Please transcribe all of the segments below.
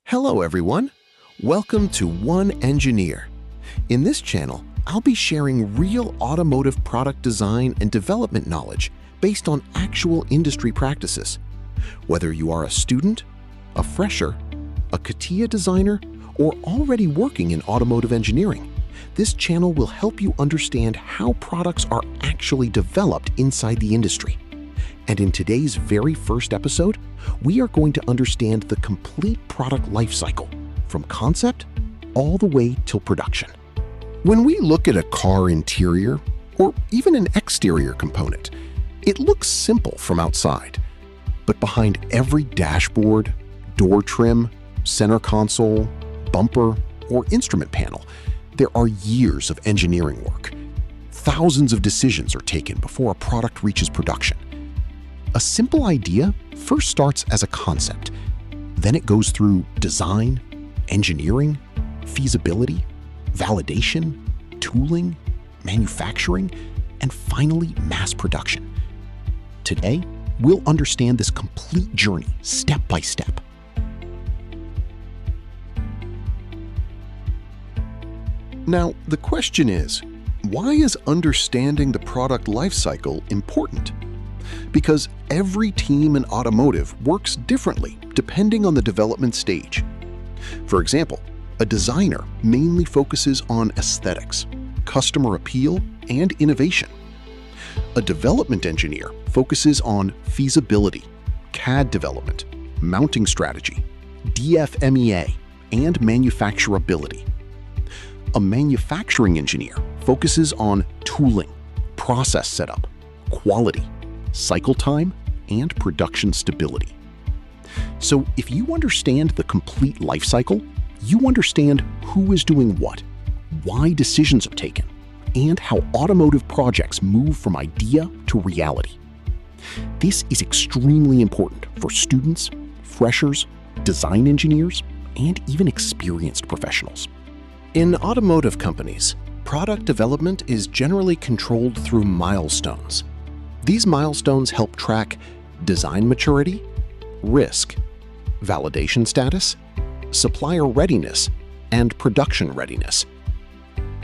Hello everyone, welcome to One Engineer. In this channel, I'll be sharing real automotive product design and development knowledge based on actual industry practices. Whether you are a student, a fresher, a CATIA designer, or already working in automotive engineering, this channel will help you understand how products are actually developed inside the industry. And in today's very first episode, we are going to understand the complete product life cycle, from concept all the way till production. When we look at a car interior, or even an exterior component, it looks simple from outside. But behind every dashboard, door trim, center console, bumper, or instrument panel, there are years of engineering work. Thousands of decisions are taken before a product reaches production. A simple idea first starts as a concept. Then it goes through design, engineering, feasibility, validation, tooling, manufacturing, and finally mass production. Today, we'll understand this complete journey step by step. Now, the question is, why is understanding the product life cycle important? Because every team in automotive works differently depending on the development stage. For example, a designer mainly focuses on aesthetics, customer appeal, and innovation. A development engineer focuses on feasibility, CAD development, mounting strategy, DFMEA, and manufacturability. A manufacturing engineer focuses on tooling, process setup, quality, cycle time, and production stability. So if you understand the complete life cycle, you understand who is doing what, why decisions are taken, and how automotive projects move from idea to reality. This is extremely important for students, freshers, design engineers, and even experienced professionals. In automotive companies, product development is generally controlled through milestones. These milestones help track design maturity, risk, validation status, supplier readiness, and production readiness.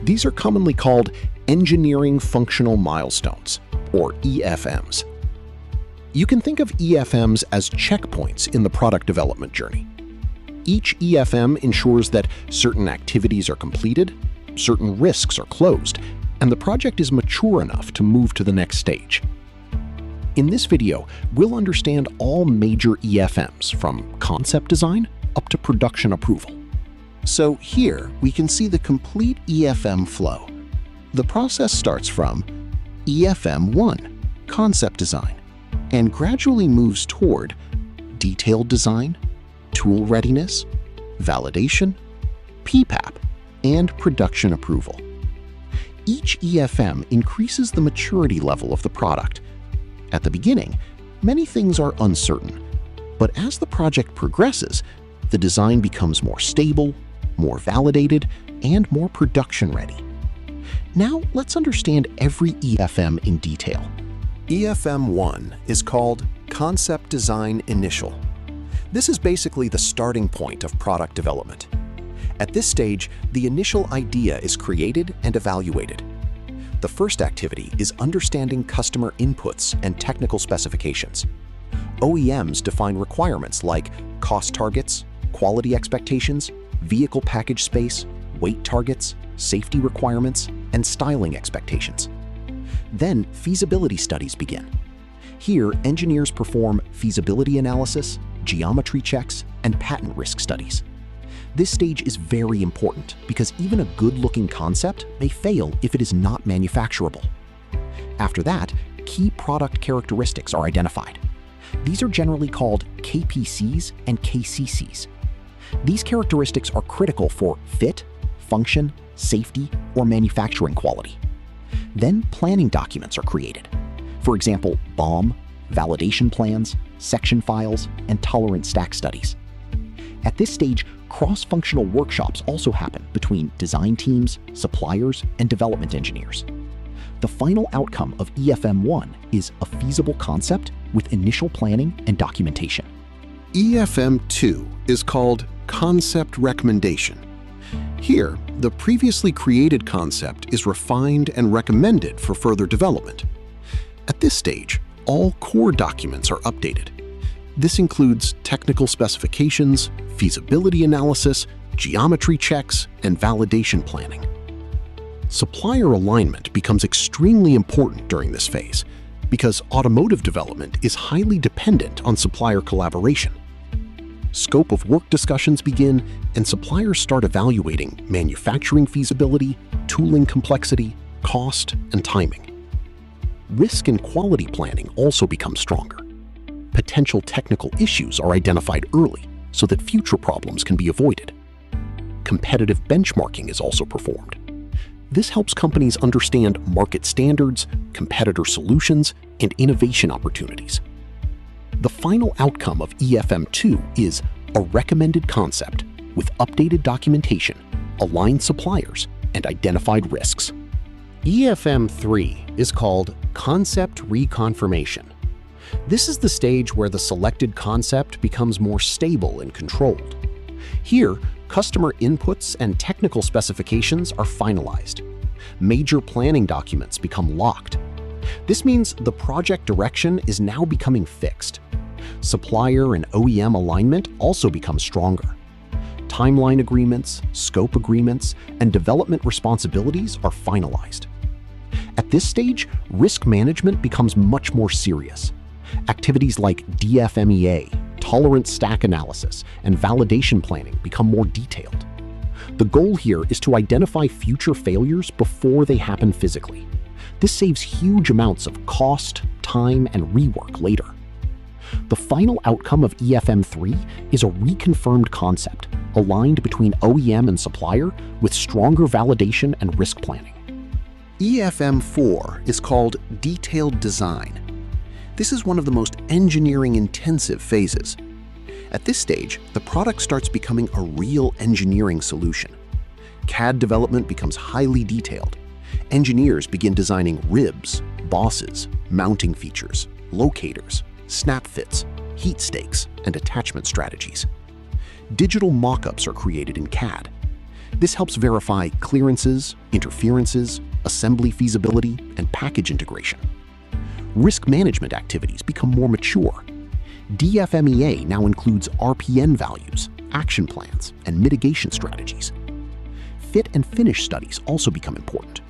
These are commonly called engineering functional milestones, or EFMs. You can think of EFMs as checkpoints in the product development journey. Each EFM ensures that certain activities are completed, certain risks are closed, and the project is mature enough to move to the next stage. In this video, we'll understand all major EFMs from concept design up to production approval. So here we can see the complete EFM flow. The process starts from EFM 1, concept design, and gradually moves toward detailed design, tool readiness, validation, PPAP, and production approval. Each EFM increases the maturity level of the product. At the beginning, many things are uncertain, but as the project progresses, the design becomes more stable, more validated, and more production ready. Now let's understand every EFM in detail. EFM 1 is called Concept Design Initial. This is basically the starting point of product development. At this stage, the initial idea is created and evaluated. The first activity is understanding customer inputs and technical specifications. OEMs define requirements like cost targets, quality expectations, vehicle package space, weight targets, safety requirements, and styling expectations. Then feasibility studies begin. Here, engineers perform feasibility analysis, geometry checks, and patent risk studies. This stage is very important because even a good-looking concept may fail if it is not manufacturable. After that, key product characteristics are identified. These are generally called KPCs and KCCs. These characteristics are critical for fit, function, safety, or manufacturing quality. Then planning documents are created. For example, BOM, validation plans, section files, and tolerance stack studies. At this stage, cross-functional workshops also happen between design teams, suppliers, and development engineers. The final outcome of EFM 1 is a feasible concept with initial planning and documentation. EFM2 is called Concept Recommendation. Here, the previously created concept is refined and recommended for further development. At this stage, all core documents are updated. This includes technical specifications, feasibility analysis, geometry checks, and validation planning. Supplier alignment becomes extremely important during this phase because automotive development is highly dependent on supplier collaboration. Scope of work discussions begin, and suppliers start evaluating manufacturing feasibility, tooling complexity, cost, and timing. Risk and quality planning also become stronger. Potential technical issues are identified early so that future problems can be avoided. Competitive benchmarking is also performed. This helps companies understand market standards, competitor solutions, and innovation opportunities. The final outcome of EFM2 is a recommended concept with updated documentation, aligned suppliers, and identified risks. EFM3 is called Concept Reconfirmation. This is the stage where the selected concept becomes more stable and controlled. Here, customer inputs and technical specifications are finalized. Major planning documents become locked. This means the project direction is now becoming fixed. Supplier and OEM alignment also becomes stronger. Timeline agreements, scope agreements, and development responsibilities are finalized. At this stage, risk management becomes much more serious. Activities like DFMEA, tolerance stack analysis, and validation planning become more detailed. The goal here is to identify future failures before they happen physically. This saves huge amounts of cost, time, and rework later. The final outcome of EFM3 is a reconfirmed concept, aligned between OEM and supplier with stronger validation and risk planning. EFM4 is called Detailed Design. This is one of the most engineering-intensive phases. At this stage, the product starts becoming a real engineering solution. CAD development becomes highly detailed. Engineers begin designing ribs, bosses, mounting features, locators, snap fits, heat stakes, and attachment strategies. Digital mock-ups are created in CAD. This helps verify clearances, interferences, assembly feasibility, and package integration. Risk management activities become more mature. DFMEA now includes RPN values, action plans, and mitigation strategies. Fit and finish studies also become important.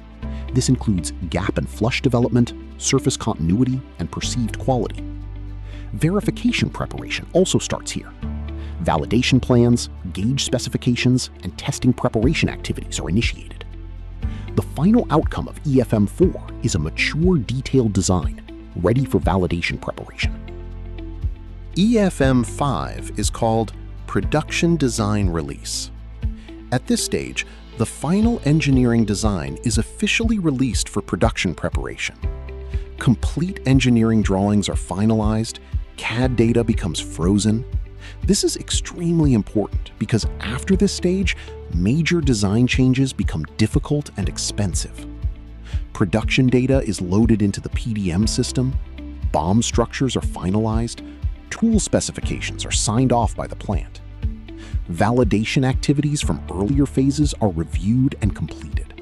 This includes gap and flush development, surface continuity, and perceived quality. Verification preparation also starts here. Validation plans, gauge specifications, and testing preparation activities are initiated. The final outcome of EFM4 is a mature, detailed design, ready for validation preparation. EFM5 is called Production Design Release. At this stage, the final engineering design is officially released for production preparation. Complete engineering drawings are finalized, CAD data becomes frozen. This is extremely important because after this stage, major design changes become difficult and expensive. Production data is loaded into the PDM system, BOM structures are finalized, tool specifications are signed off by the plant. Validation activities from earlier phases are reviewed and completed.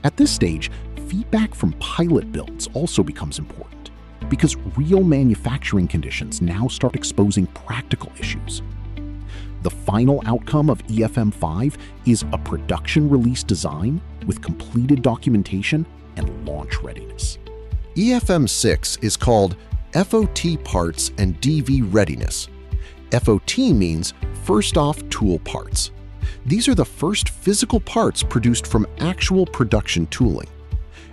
At this stage, feedback from pilot builds also becomes important because real manufacturing conditions now start exposing practical issues. The final outcome of EFM5 is a production release design with completed documentation and launch readiness. EFM6 is called FOT Parts DV Readiness. FOT means First Off Tool Parts. These are the first physical parts produced from actual production tooling.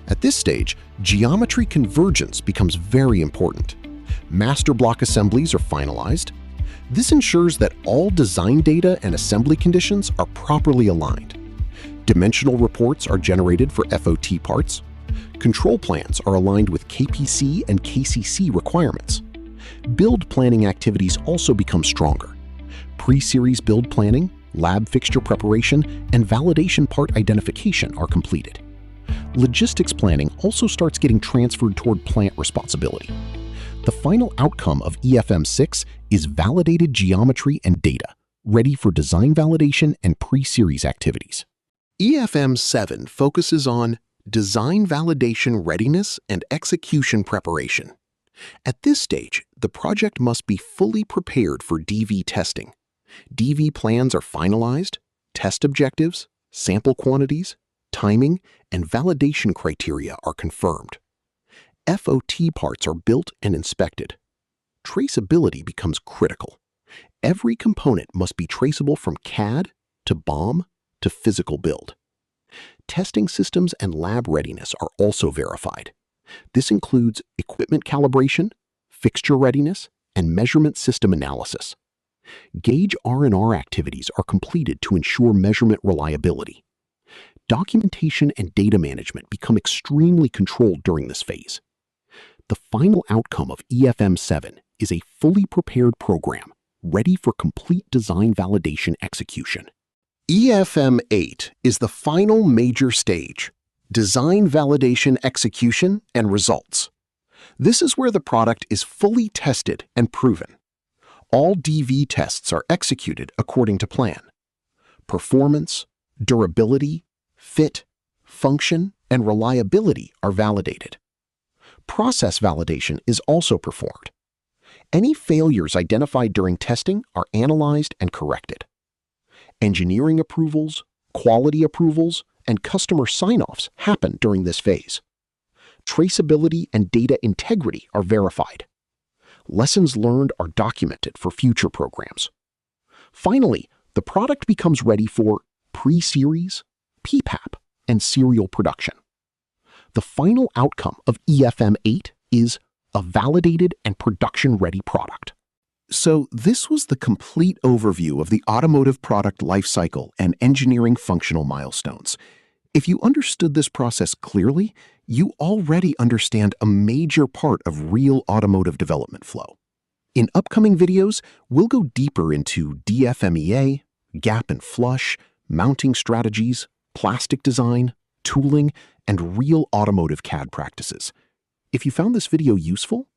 At this stage, geometry convergence becomes very important. Master block assemblies are finalized. This ensures that all design data and assembly conditions are properly aligned. Dimensional reports are generated for FOT parts. Control plans are aligned with KPC and KCC requirements. Build planning activities also become stronger. Pre-series build planning, lab fixture preparation, and validation part identification are completed. Logistics planning also starts getting transferred toward plant responsibility. The final outcome of EFM 6 is validated geometry and data, ready for design validation and pre-series activities. EFM 7 focuses on design validation readiness and execution preparation. At this stage, the project must be fully prepared for DV testing. DV plans are finalized, test objectives, sample quantities, timing, and validation criteria are confirmed. FOT parts are built and inspected. Traceability becomes critical. Every component must be traceable from CAD to BOM to physical build. Testing systems and lab readiness are also verified. This includes equipment calibration, fixture readiness, and measurement system analysis. Gauge R&R activities are completed to ensure measurement reliability. Documentation and data management become extremely controlled during this phase. The final outcome of EFM 7 is a fully prepared program, ready for complete design validation execution. EFM 8 is the final major stage, design validation execution and results. This is where the product is fully tested and proven. All DV tests are executed according to plan. Performance, durability, fit, function, and reliability are validated. Process validation is also performed. Any failures identified during testing are analyzed and corrected. Engineering approvals, quality approvals, and customer sign-offs happen during this phase. Traceability and data integrity are verified. Lessons learned are documented for future programs. Finally, the product becomes ready for pre-series, PPAP, and serial production. The final outcome of EFM 8 is a validated and production-ready product. So this was the complete overview of the Automotive Product Life Cycle and engineering functional milestones. If you understood this process clearly, you already understand a major part of real automotive development flow. In upcoming videos, we'll go deeper into DFMEA, gap and flush, mounting strategies, plastic design, tooling, and real automotive CAD practices. If you found this video useful,